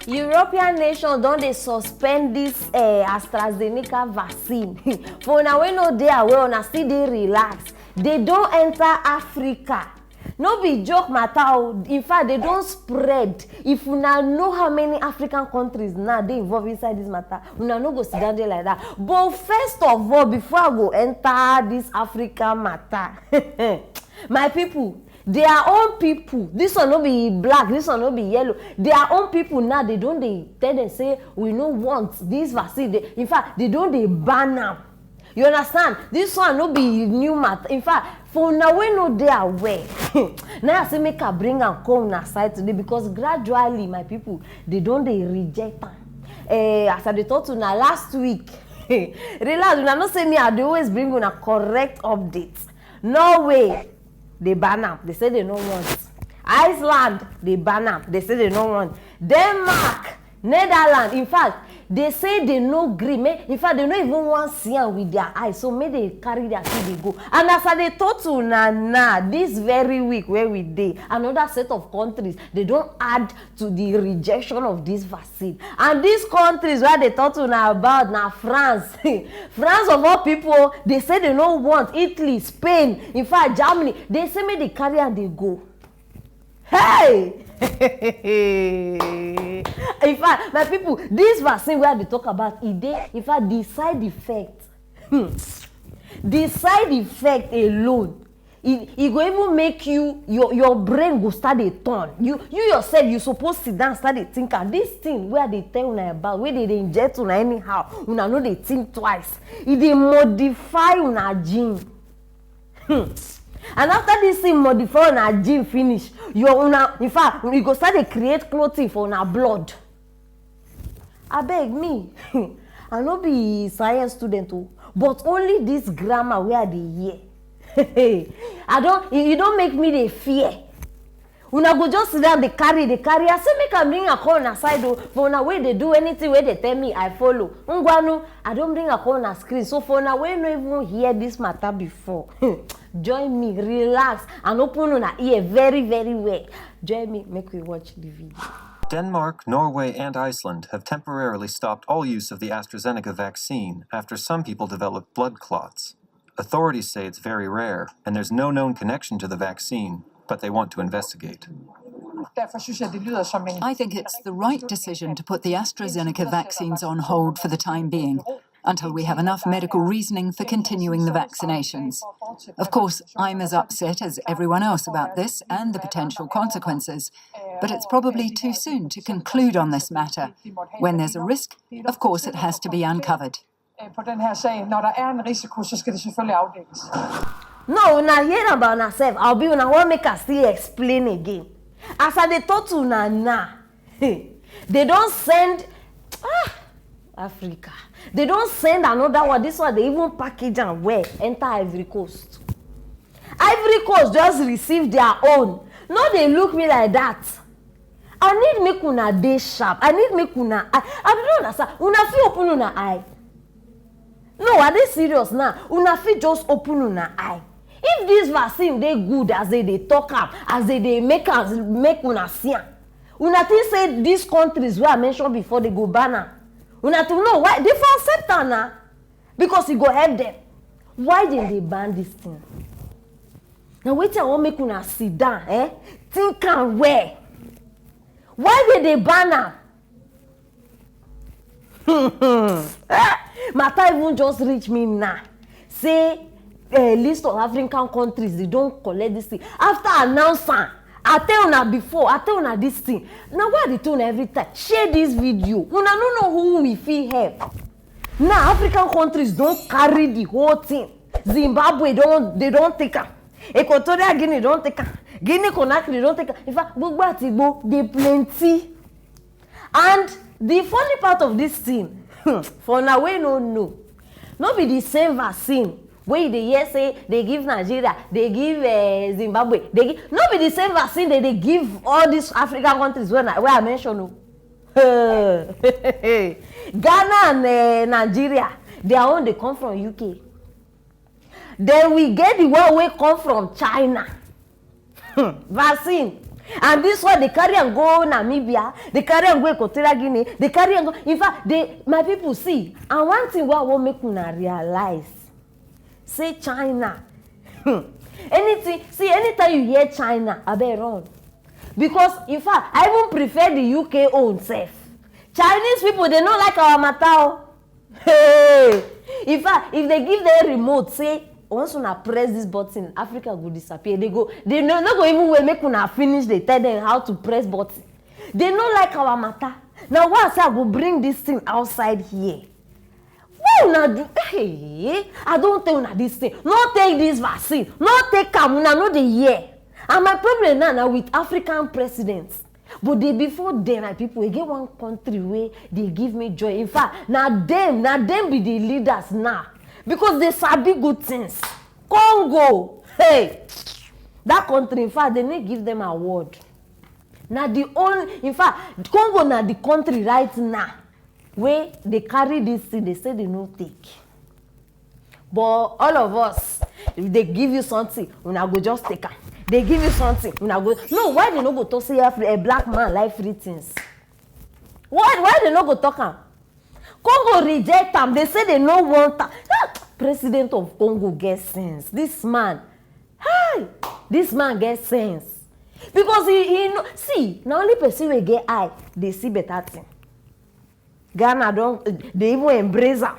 European nations don't they suspend this Astrazeneca vaccine. For now, we know they are well, now still they relax. They don't enter Africa. No be joke matter. In fact, they don't spread. If you now know how many African countries now they involved inside this matter, you now no go sit down there like that. But first of all, before I go enter this African matter, my people, their own people, this one no be black, this one no be yellow, their own people now, they tell them say we no want this vaccine. In fact, they ban them. You understand? This one no be new matter. In fact, for now we know they are aware. Now I say make I bring and come on side today because gradually my people they reject them. As I talked to now last week, relax, you not say me I always bring on a correct update. Norway, they ban them. They say they don't want. Iceland, they ban them. They say they don't want. Denmark, Netherlands, in fact, they say they no gree. In fact, they don't even want to see them with their eyes. So maybe they carry their till they go. And as I talk to Nana, this very week where we did, another set of countries, they don't add to the rejection of this vaccine. And these countries where they talk to now about now France. France of all people, they say they don't want Italy, Spain, in fact Germany. They say maybe they carry and they go. Hey! In fact, my people, this vaccine where they talk about in fact, the side effect, the side effect alone, it will even make your brain go start a turn. You yourself, you supposed to sit down, start to think. And this thing where they tell you about, where they inject you anyhow, you know they think twice. It they modify your gene. And after this thing modify on gene finish, in fact, you go start to create clothing for our blood. I beg me, I no be science student too, but only this grammar where they hear. You don't make me the fear. Una go just sit down, they carry. I say make I bring a call aside for now way they do anything where they tell me I follow. Ungwanu, I don't bring a call on screen. So for now we no even hear this matter before. Join me, relax, and open on ear very, very well. Join me, make we watch the video. Denmark, Norway, and Iceland have temporarily stopped all use of the Astrazeneca vaccine after some people developed blood clots. Authorities say it's very rare, and there's no known connection to the vaccine, but they want to investigate. I think it's the right decision to put the Astrazeneca vaccines on hold for the time being, until we have enough medical reasoning for continuing the vaccinations. Of course, I'm as upset as everyone else about this and the potential consequences, but it's probably too soon to conclude on this matter. When there's a risk, of course it has to be uncovered. No, una hear about yourself. I'll be una want make us still explain again. As I talk to Nana, they don't send Africa. They don't send another one. This one they even package and wear enter Ivory Coast. Ivory Coast just receive their own. No, they look me like that. I need make una day sharp. I need make una. I don't understand. Una feel open una eye. No, are they serious now? Una feel just open una eye. If this vaccine they good as they talk up, as they make una see. Una think say these countries where I mentioned before they go ban. Una to know why they for accept now because it go help them. Why did they ban this thing? Now wait till I want make una sit down, think and where. Why did they ban her? Matter even just reach me now. Say a list of African countries they don't collect this thing. After announcing, I tell una before, I tell una this thing. Now why they tell every time? Share this video. Una don't know who we feel help. Now African countries don't carry the whole thing. Zimbabwe they don't take her. Equatorial Guinea don't take her. Guinea Conakry don't take her. In fact, they plenty. And the funny part of this thing, for now we don't know. Not be the same vaccine. Where they hear say they give Nigeria, they give Zimbabwe, they give not be the same vaccine that they give all these African countries where I mentioned. Ghana and Nigeria, their own they come from UK. Then we get the one we come from China. Vaccine. And this one, they carry and go Namibia, they carry and go Equatorial Guinea, they carry and go. In fact, my people see. And one thing what will make una realize, say China. Anytime you hear China, I better run. Because, in fact, I even prefer the UK own self. Chinese people, they don't like our matter. Hey! In fact, if they give their remote, say, once una press this button, Africa will disappear. They not go even make una finish. They tell them how to press button. They don't like our matter. Now, once I go bring this thing outside here, why una do? Hey, I don't tell una this thing. Not take this vaccine. Not take una no the year. And my problem now with African presidents. But before them, my people, we get one country where they give me joy. In fact, now them be the leaders now. Because they sabi good things. Congo, hey, that country, in fact, they need give them award. Now in fact, Congo now the country right now where they carry this thing, they say they no take. But all of us, if they give you something, we now go just take it. They give you something, we now go. No, why they no go to say a black man like free things? Why they no go talk am? Congo reject them. They say they no want them. President of Congo gets sense. This man gets sense. Because he know, see, now only person will get eye, they see better thing. Ghana don't, they even embrace them.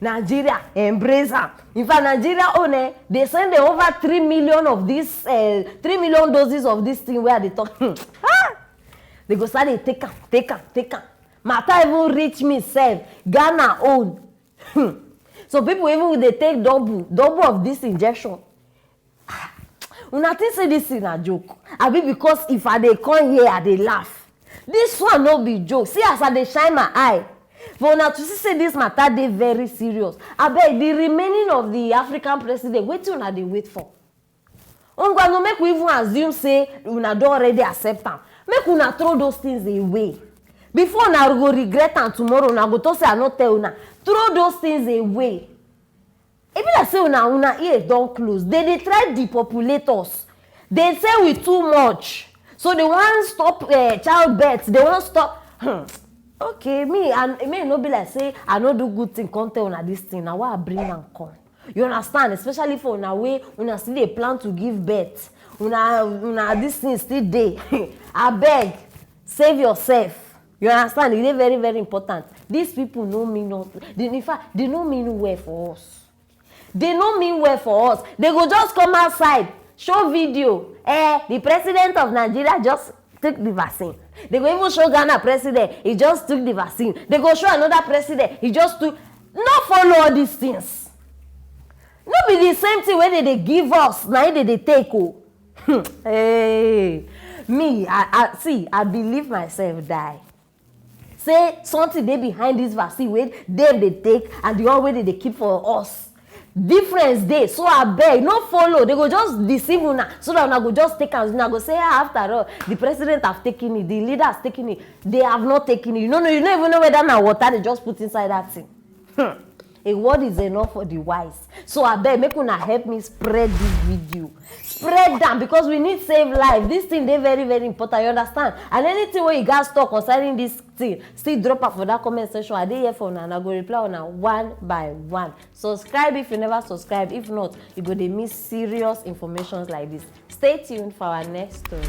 Nigeria embrace them. In fact, Nigeria own they send over 3 million of this, 3 million doses of this thing where they talk. They go start they take them. Matter even reach me self. Ghana own. So people even they take double of this injection. Una think say this is a joke. I be because if I dey come here, I dey laugh. This one no be joke. See as I dey shine my eye. For una to see say this matter dey very serious. I beg the remaining of the African president, wetin una dey wait for? Ungwa no make we even assume say una don already accept am. Make una throw those things away. Before una go regret am tomorrow, una go talk say I no tell una. Throw those things away. If you say una ears don't close, they try to depopulate us. They say we too much. So they want to stop childbirth. They want to stop. Okay, me no be like say I no do good thing, come tell una this thing. Now why I bring and come? You understand? Especially for una way, una still dey plan to give birth. Una this thing still dey. I beg, save yourself. You understand? It is very, very important. These people no mean nothing. In fact, they no mean well for us. They no mean well for us. They go just come outside, show video. The president of Nigeria just took the vaccine. They go even show Ghana president, he just took the vaccine. They go show another president, he just took. Not follow all these things. No be the same thing when they give us, now they take. Hey, me, I believe myself die. Say something they behind this vaccine wey them they take and the one way they keep for us. Difference dey. So I beg, no follow. They go just deceive una so that una go just take am. Una go say after all, the president have taken it, the leader has taken it. They have not taken it. You don't even know whether na water they just put inside that thing. A word is enough for the wise. So I beg, make una help me spread this video. Spread them because we need save life. This thing they very, very important. You understand? And anything where you guys talk concerning this thing, still drop up for that comment section. I dey here for now and I go reply on now one by one. Subscribe if you never subscribe. If not, you go to miss serious information like this. Stay tuned for our next story.